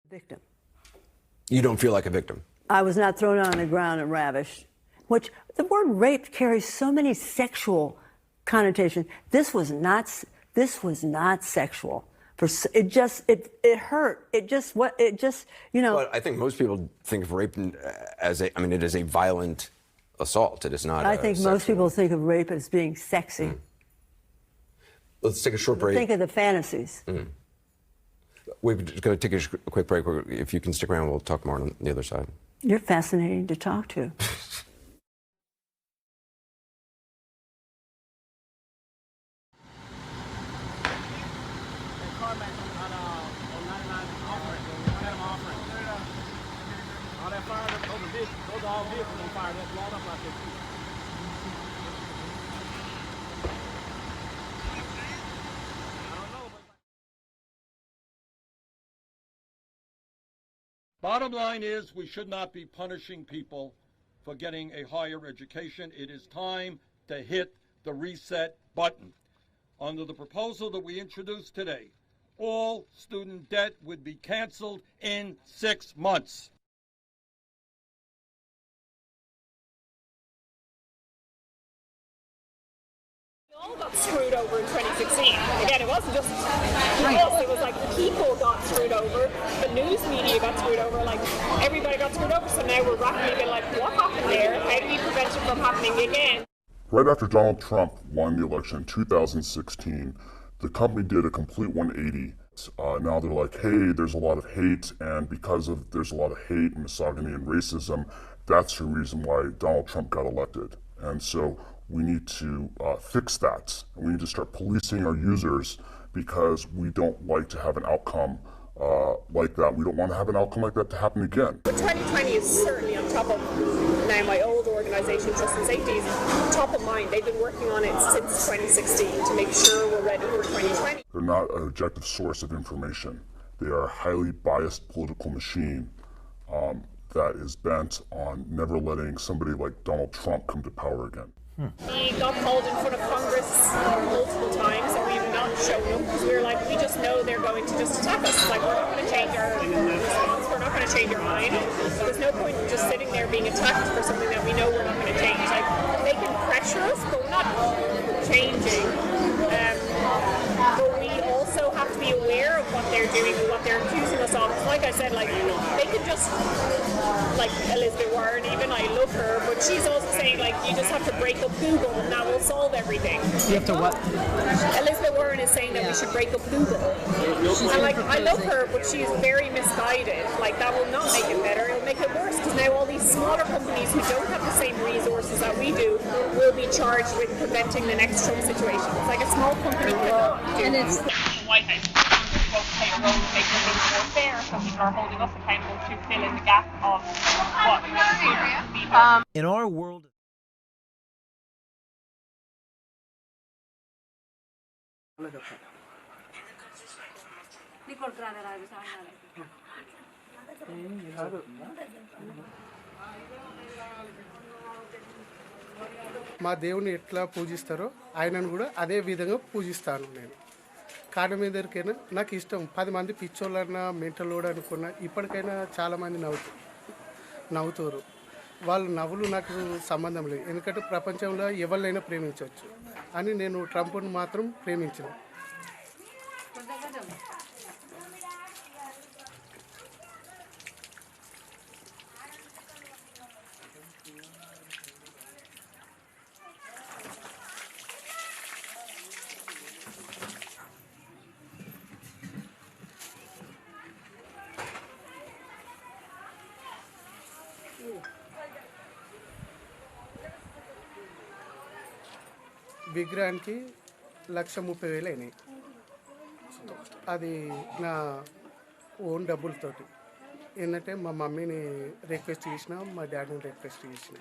Victim. You don't feel like a victim? I was not thrown on the ground and ravished, which the word rape carries so many sexual connotations. This was not sexual. It hurt. It just, you know. But I think most people think of rape as it is a violent assault. It is not. I think most people think of rape as being sexy. Let's take a short break. Think of the fantasies. We're just going to take a quick break. If you can stick around, we'll talk more on the other side. You're fascinating to talk to. Bottom line is we should not be punishing people for getting a higher education. It is time to hit the reset button. Under the proposal that we introduced today, all student debt would be canceled in 6 months. We all got screwed over in 2016. Again, it wasn't just us, it was like the people got screwed over, the news media got screwed over, like everybody got screwed over. So now we're rapidly being like, what happened there? How do we prevent it from happening again? Right after Donald Trump won the election in 2016, the company did a complete 180. Now they're like, hey, there's a lot of hate, and because of there's a lot of hate and misogyny and racism, that's the reason why Donald Trump got elected. And so we need to fix that. And we need to start policing our users because we don't like to have an outcome like that. We don't want to have an outcome like that to happen again. 2020 is certainly on top of, now my old organisation, Trust and Safety, is top of mind. They've been working on it since 2016 to make sure we're ready for 2020. They're not an objective source of information. They are a highly biased political machine that is bent on never letting somebody like Donald Trump come to power again. We got called in front of Congress multiple times and we've not shown up because we were like, we just know they're going to just attack us. It's like, we're not going to change our response, we're not going to change our mind. There's no point in just sitting there being attacked for something that we know we're not going to change. Like, they can pressure us, but we're not changing. But we also have to be aware of what they're doing and what they're accusing us of. Like I said, like, they could just, like Elizabeth Warren even, I love her, but she's also saying, like, you just have to break up Google and that will solve everything. You have to what? Elizabeth Warren is saying that we should break up Google. And, like, I love her, but she's very misguided. Like, that will not make it better, it'll make it worse, because now all these smaller companies who don't have the same resources that we do will be charged with preventing the next Trump situation. It's like a small company cannot do. And it's the White House won't play a role in making things more fair, so people are holding us accountable to fill in the gap of what in our world. మా దేవుని ఎట్లా పూజిస్తారో ఆయనను కూడా అదే విధంగా పూజిస్తాను నేను. కారణం ఏదరికైనా నాకు ఇష్టం. 10 మంది పిచ్చోళ్ళన్నా మెంటలోడు అనుకున్నా ఇప్పటికైనా చాలామంది నవ్వుతారు. వాళ్ళ నవ్వులు నాకు సంబంధం లేదు. ఎందుకంటే ప్రపంచంలో ఎవరినైనా ప్రేమించవచ్చు అని నేను ట్రంప్ను మాత్రం ప్రేమించిన. విగ్రహానికి 1,30,000 అయినాయి. అది నా ఓన్ డబ్బులతోటి. ఏంటంటే మా మమ్మీని రిక్వెస్ట్ చేసిన, మా డాడీని రిక్వెస్ట్ చేసిన.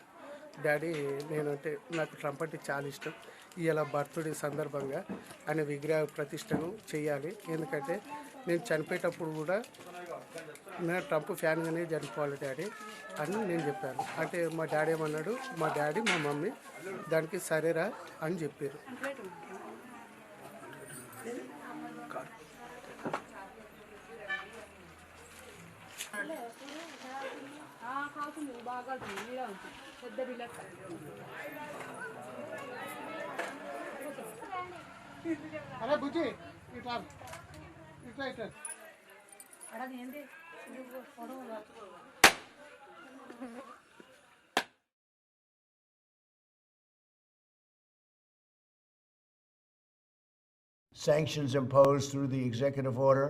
డాడీ నేనంటే నాకు ట్రంప్ అంటే చాలా ఇష్టం, ఇలా బర్త్డే సందర్భంగా ఆయన విగ్రహ ప్రతిష్టను చేయాలి. ఎందుకంటే నేను చనిపోయేటప్పుడు కూడా నేను ట్రంప్ ఫ్యాన్గానే చనిపోవాలి డాడీ అని నేను చెప్పాను. అంటే మా డాడీ ఏమన్నాడు, మా డాడీ మా మమ్మీ దానికి సరేరా అని చెప్పారు. అరే బుజ్జి ఇట్లా ఇట్లా ఇట్లా Sanctions imposed through the executive order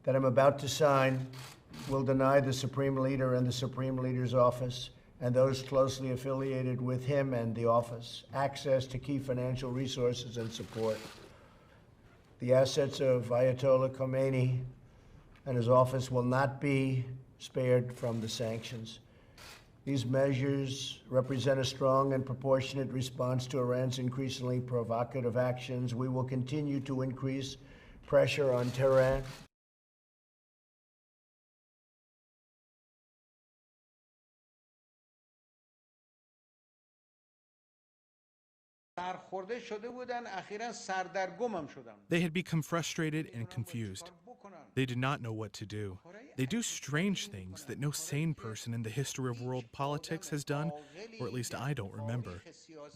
that I'm about to sign will deny the Supreme Leader and the Supreme Leader's office and those closely affiliated with him and the office access to key financial resources and support. The assets of Ayatollah Khomeini and his office will not be spared from the sanctions. These measures represent a strong and proportionate response to Iran's increasingly provocative actions. We will continue to increase pressure on Tehran. They had become frustrated and confused. They did not know what to do. They do strange things that no sane person in the history of world politics has done, or at least I don't remember.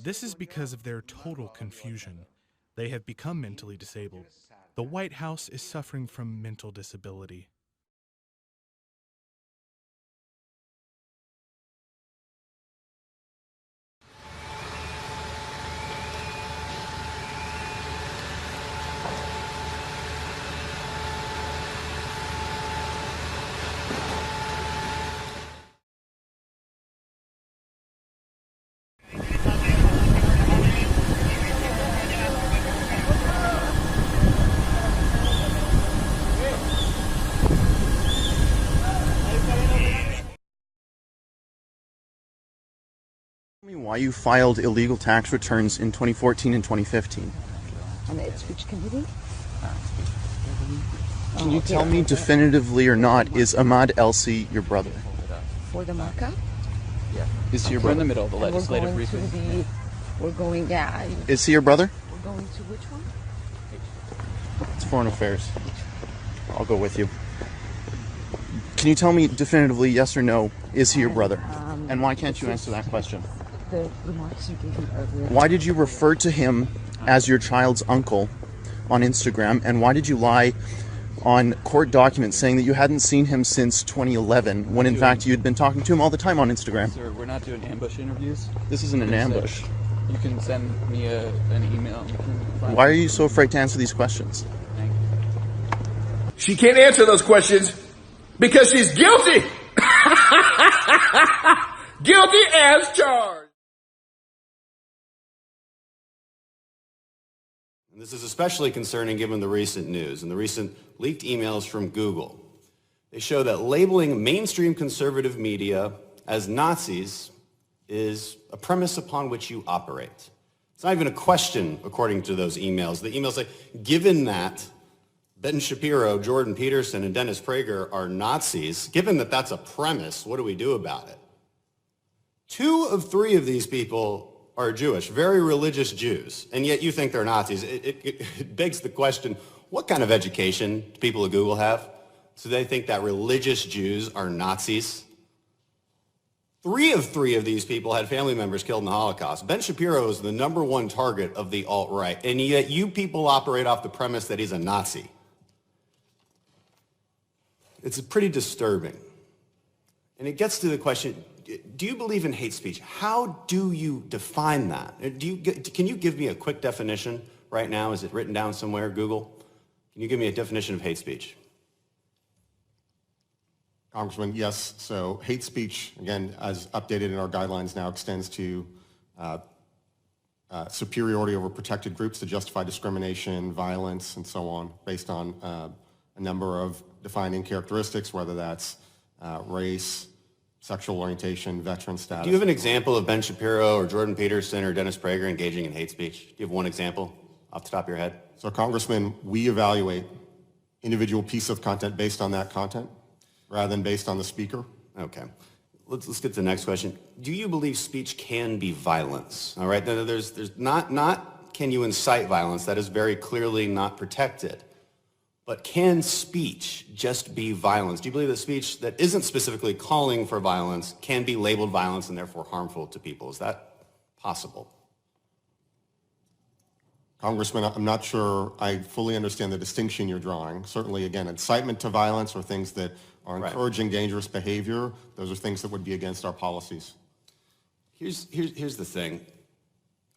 This is because of their total confusion. They have become mentally disabled. The White House is suffering from mental disability. Tell me why you filed illegal tax returns in 2014 and 2015. On the speech committee? Can you tell me definitively or not, is Ahmad Elsi your brother? For the markup? Yeah. Is he your We're in brother? the middle of the legislative briefing. Is he your brother? We're going to which one? It's Foreign Affairs. I'll go with you. Can you tell me definitively, yes or no, is he your brother? And why can't you answer that question? The remarks you gave me earlier. Why did you refer to him as your child's uncle on Instagram? And why did you lie on court documents saying that you hadn't seen him since 2011, when in fact you'd been talking to him all the time on Instagram? Sir, we're not doing ambush interviews. This isn't an ambush. You can send me an email. Why are you so afraid to answer these questions? Thank you. She can't answer those questions because she's guilty. Guilty as charged. This is especially concerning given the recent news and the recent leaked emails from Google. They show that labeling mainstream conservative media as Nazis is a premise upon which you operate. It's not even a question, according to those emails. The emails say, given that Ben Shapiro, Jordan Peterson, and Dennis Prager are Nazis, given that that's a premise, what do we do about it? 2 of 3 of these people are Jewish, very religious Jews, and yet you think they're Nazis. It begs the question, what kind of education do people at Google have? So they think that religious Jews are Nazis? 3 of 3 of these people had family members killed in the Holocaust. Ben Shapiro is the #1 target of the alt-right, and yet you people operate off the premise that he's a Nazi. It's pretty disturbing. And it gets to the question, do you believe in hate speech? How do you define that? Can you give me a quick definition right now? Is it written down somewhere, Google? Can you give me a definition of hate speech? Congressman, yes. So hate speech, again, as updated in our guidelines now, extends to superiority over protected groups to justify discrimination, violence, and so on, based on a number of defining characteristics, whether that's race, sexual orientation, veteran status. Do you have an example of Ben Shapiro or Jordan Peterson or Dennis Prager engaging in hate speech? Do you have one example off the top of your head? So, Congressman, we evaluate individual piece of content based on that content rather than based on the speaker. Okay. Let's get to the next question. Do you believe speech can be violence? All right. There's not can you incite violence? That is very clearly not protected. But can speech just be violence? Do you believe that speech that isn't specifically calling for violence can be labeled violence and therefore harmful to people? Is that possible? Congressman, I'm not sure I fully understand the distinction you're drawing. Certainly, again, incitement to violence or things that are encouraging dangerous behavior, those are things that would be against our policies. Here's the thing.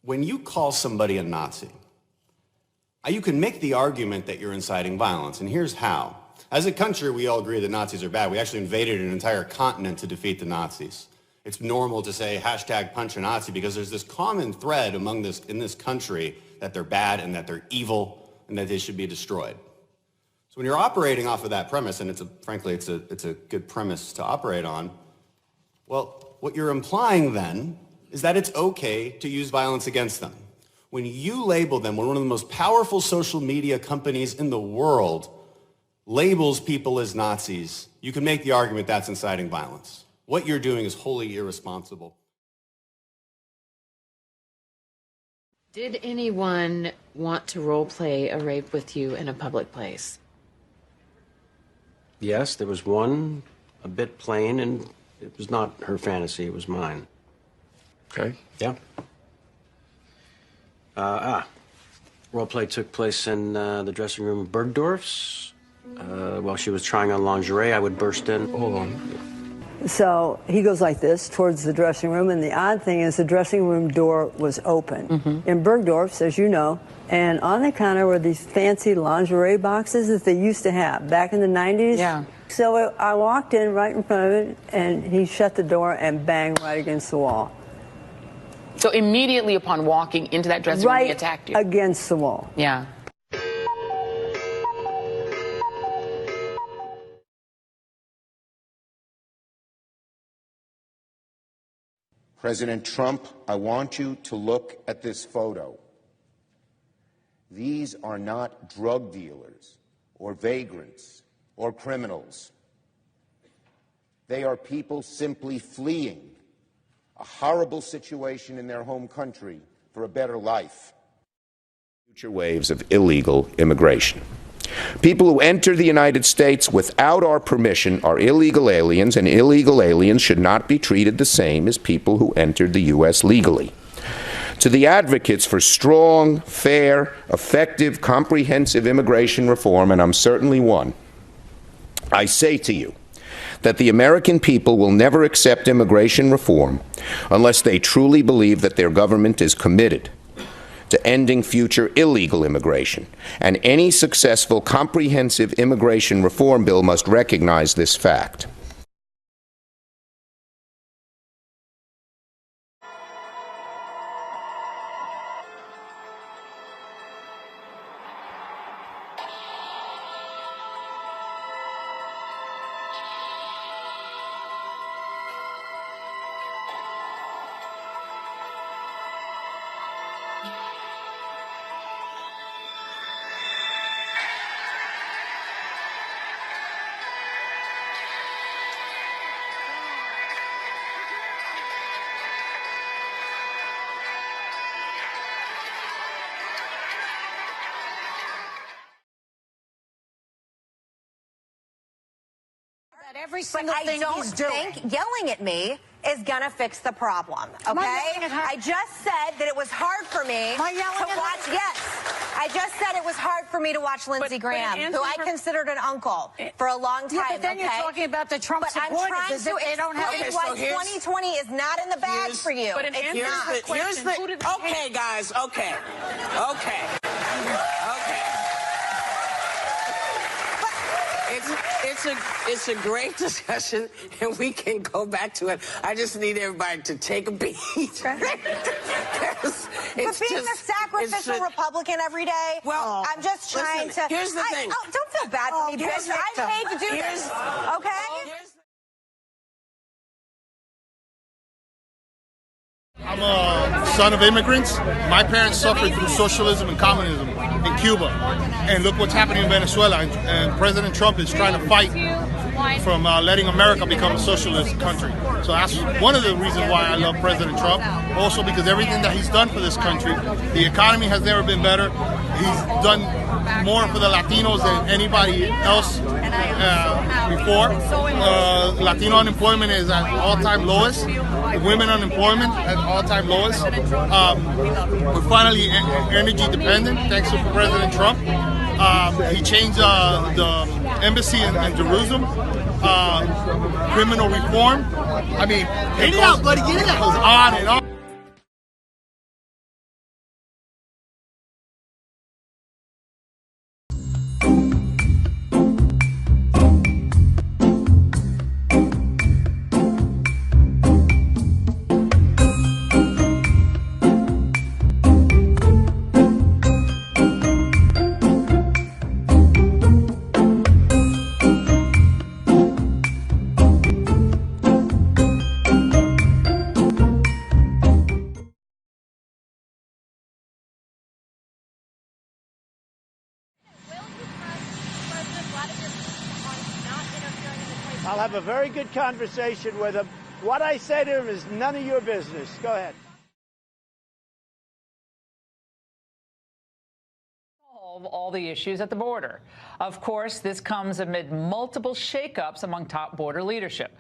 When you call somebody a Nazi, you can make the argument that you're inciting violence, and here's how. As a country, we all agree that Nazis are bad. We actually invaded an entire continent to defeat the Nazis. It's normal to say hashtag punch a Nazi because there's this common thread in this country that they're bad and that they're evil and that they should be destroyed. So when you're operating off of that premise, and frankly, it's a good premise to operate on, well, what you're implying then is that it's okay to use violence against them. When you label them, when one of the most powerful social media companies in the world labels people as Nazis, you can make the argument that's inciting violence. What you're doing is wholly irresponsible. Did anyone want to role play a rape with you in a public place? Yes, there was one, a bit plain, and it was not her fantasy, it was mine. Okay. Yeah. Role play took place in the dressing room of Bergdorf's. While she was trying on lingerie, I would burst in. Hold on. So he goes like this towards the dressing room, and the odd thing is the dressing room door was open. In Bergdorf's, as you know, and on the counter were these fancy lingerie boxes that they used to have back in the 90s. Yeah. So I walked in right in front of it, and he shut the door and banged right against the wall. So immediately upon walking into that dressing room, he attacked you? Right against the wall. Yeah. President Trump, I want you to look at this photo. These are not drug dealers or vagrants or criminals. They are people simply fleeing a horrible situation in their home country for a better life. Future waves of illegal immigration. People who enter the United States without our permission are illegal aliens, and illegal aliens should not be treated the same as people who entered the U.S. legally. To the advocates for strong, fair, effective, comprehensive immigration reform, and I'm certainly one, I say to you that the American people will never accept immigration reform unless they truly believe that their government is committed to ending future illegal immigration, and any successful comprehensive immigration reform bill must recognize this fact. Every single thing he's doing. I don't think yelling at me is going to fix the problem, okay? I just said that it was hard for me to watch, yes. I just said it was hard for me to watch Lindsey Graham, who I considered an uncle for a long time, but then you're talking about the Trump supporters. They don't have why 2020 is not in the bag for you. But it's not. Okay, guys, okay. It's a great discussion, and we can go back to it. I just need everybody to take a beat. But being a sacrificial Republican every day, well, I'm just trying listen, to. Here's the thing. Oh, don't feel bad for me, bitch. I paid to do this. Okay? I'm a son of immigrants. My parents suffered through socialism and communism in Cuba. And look what's happening in Venezuela. And President Trump is trying to fight from letting America become a socialist country. So that's one of the reasons why I love President Trump. Also because everything that he's done for this country, the economy has never been better. He's done more for the Latinos than anybody else before. Latino unemployment is at all-time lowest. Women unemployment at all-time lowest. We're finally energy dependent thanks to President Trump. He changed the embassy in Jerusalem. Criminal reform. I mean, it goes on and on. I'll have a very good conversation with him. What I say to him is none of your business. Go ahead. Solve all the issues at the border. Of course, this comes amid multiple shakeups among top border leadership.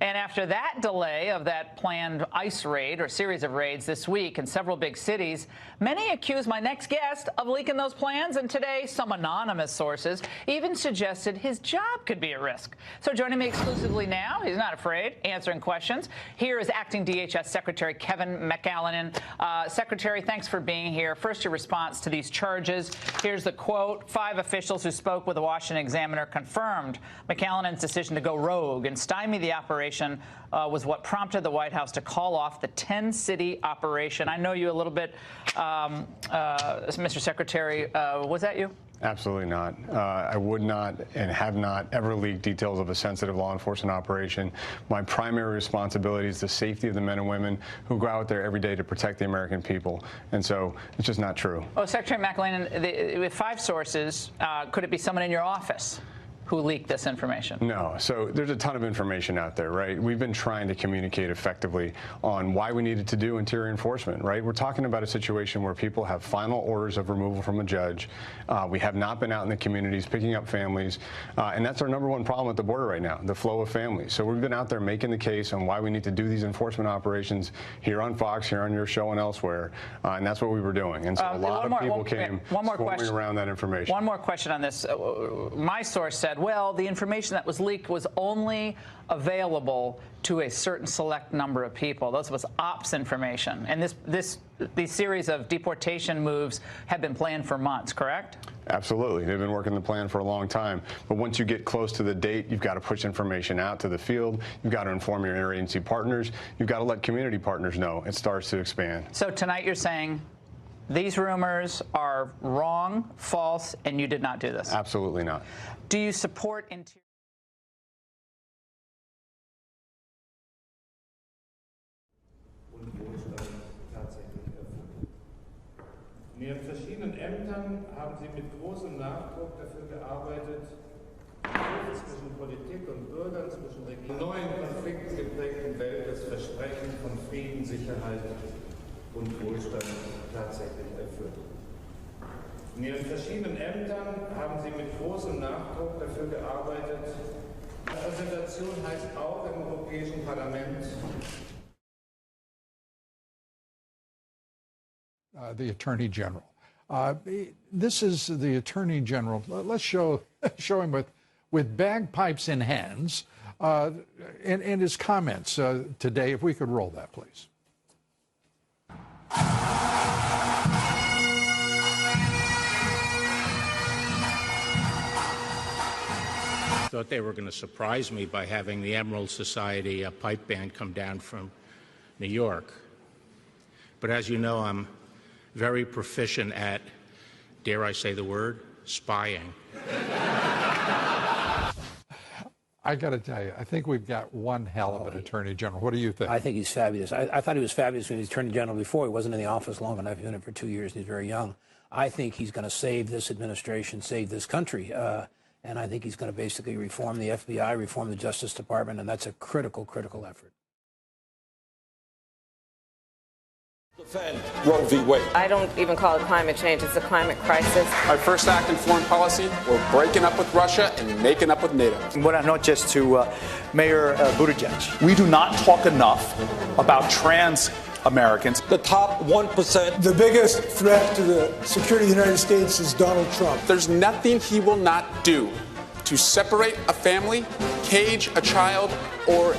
And after that delay of that planned ICE raid or series of raids this week in several big cities, many accuse my next guest of leaking those plans. And today, some anonymous sources even suggested his job could be at risk. So joining me exclusively now, he's not afraid, answering questions. Here is Acting DHS Secretary Kevin McAleenan. Secretary, thanks for being here. First, your response to these charges. Here's the quote. 5 officials who spoke with the Washington Examiner confirmed McAleenan's decision to go rogue and stymie the operation was what prompted the White House to call off the 10-city operation. I know you a little bit, Mr. Secretary. Was that you? Absolutely not. I would not and have not ever leaked details of a sensitive law enforcement operation. My primary responsibility is the safety of the men and women who go out there every day to protect the American people. And so it's just not true. Well, Secretary McAleenan, with 5 sources, could it be someone in your office who leaked this information? No. So there's a ton of information out there, right? We've been trying to communicate effectively on why we needed to do interior enforcement, right? We're talking about a situation where people have final orders of removal from a judge. We have not been out in the communities picking up families. And that's our #1 problem at the border right now, the flow of families. So we've been out there making the case on why we need to do these enforcement operations here on Fox, here on your show and elsewhere. And that's what we were doing. And so a lot of people came swarming around that information. One more question on this. My source said, well, the information that was leaked was only available to a certain select number of people. Those was ops information. And these series of deportation moves have been planned for months, correct? Absolutely. They've been working the plan for a long time. But once you get close to the date, you've got to push information out to the field. You've got to inform your interagency partners. You've got to let community partners know. It starts to expand. So tonight you're saying these rumors are wrong, false, and you did not do this? Absolutely not. Do you support interior? In Ihren verschiedenen Ämtern haben Sie mit großem Nachdruck dafür gearbeitet, zwischen Politik und Bürgern, zwischen Regierung, neuen Konflikten geprägten Welt das Versprechen von Frieden, Sicherheit und Wohlstand tatsächlich erfüllt. In Ihren verschiedenen Ämtern haben Sie mit großem Nachdruck dafür gearbeitet. Repräsentation heißt auch im Europäischen Parlament. The Attorney General. This is the Attorney General. Let's show him with bagpipes in hands and his comments today. If we could roll that, please. thought they were going to surprise me by having the Emerald Society pipe band come down from New York. But as you know, I'm very proficient at, dare I say the word, spying. I got to tell you, I think we've got one hell of an Attorney General. What do you think? I think he's fabulous. I thought he was fabulous when he was Attorney General before. He wasn't in the office long enough. He's been in it for 2 years, and he's very young. I think he's going to save this administration, save this country. And I think he's going to basically reform the FBI, reform the Justice Department, and that's a critical, critical effort. Defend Roe v. Wade. I don't even call it climate change. It's a climate crisis. Our first act in foreign policy, we're breaking up with Russia and making up with NATO. Not just to Mayor Buttigieg. We do not talk enough about trans Americans. The top 1%. The biggest threat to the security of the United States is Donald Trump. There's nothing he will not do to separate a family, cage a child, or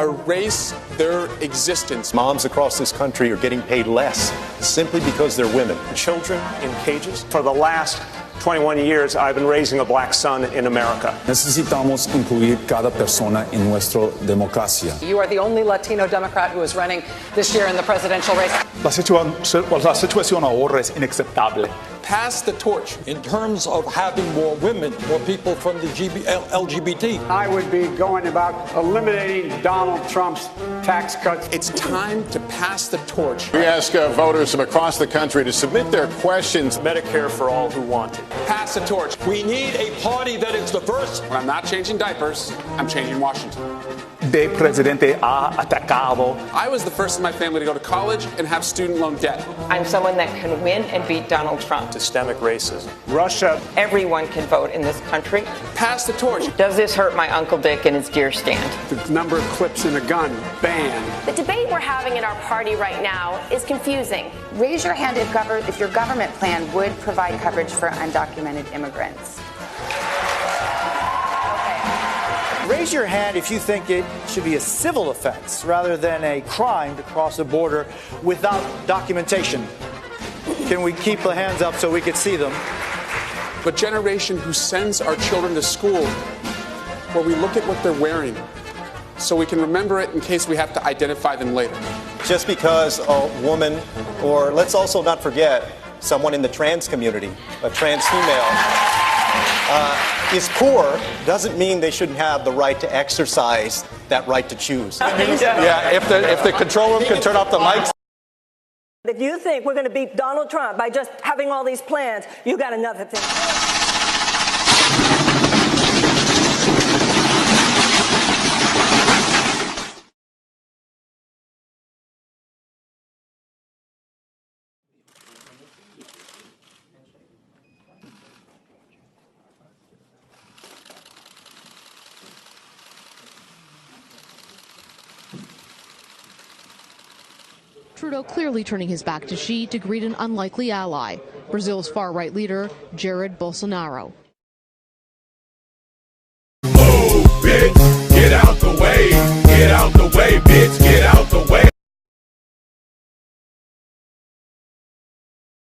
erase their existence. Moms across this country are getting paid less simply because they're women. Children in cages. For the last 21 years, I've been raising a black son in America. Necesitamos incluir cada persona en nuestra democracia. You are the only Latino Democrat who is running this year in the presidential race. La situación ahora es inaceptable. Pass the torch. In terms of having more women, more people from the LGBT. I would be going about eliminating Donald Trump's tax cuts. It's time to pass the torch. We ask voters from across the country to submit their questions. Medicare for all who want it. Pass the torch. We need a party that is diverse. When I'm not changing diapers, I'm changing Washington. De presidente ha atacado. I was the first in my family to go to college and have student loan debt. I'm someone that can win and beat Donald Trump. Systemic racism. Russia. Everyone can vote in this country. Pass the torch. Does this hurt my Uncle Dick and his deer stand? The number of clips in a gun banned. The debate we're having in our party right now is confusing. Raise your hand if your government plan would provide coverage for undocumented immigrants. Raise your hand if you think it should be a civil offense rather than a crime to cross the border without documentation. Can we keep the hands up so we can see them? The generation who sends our children to school where we look at what they're wearing so we can remember it in case we have to identify them later. Just because a woman, or let's also not forget, someone in the trans community, a trans female, is poor, doesn't mean they shouldn't have the right to exercise that right to choose. Yeah, if the control room can turn off the mics. If you think we're going to beat Donald Trump by just having all these plans, you got another thing. Trudeau clearly turning his back to Xi to greet an unlikely ally, Brazil's far-right leader, Jair Bolsonaro.